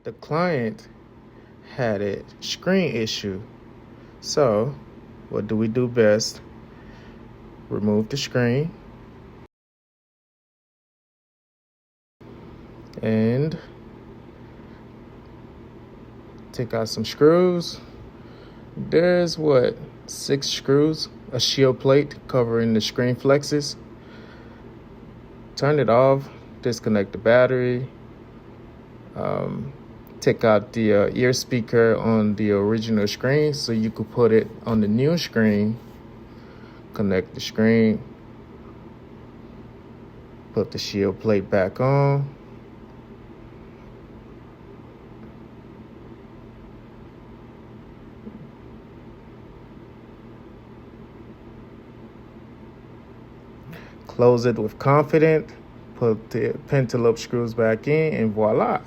the client had a screen issue. So what do we do best? Remove the screen and take out some screws. There's 6 screws, a shield plate covering the screen flexes. Turn it off, disconnect the battery, take out the ear speaker on the original screen so you could put it on the new screen. Connect the screen, put the shield plate back on. Close it with confidence, put the pentalobe screws back in, and voila.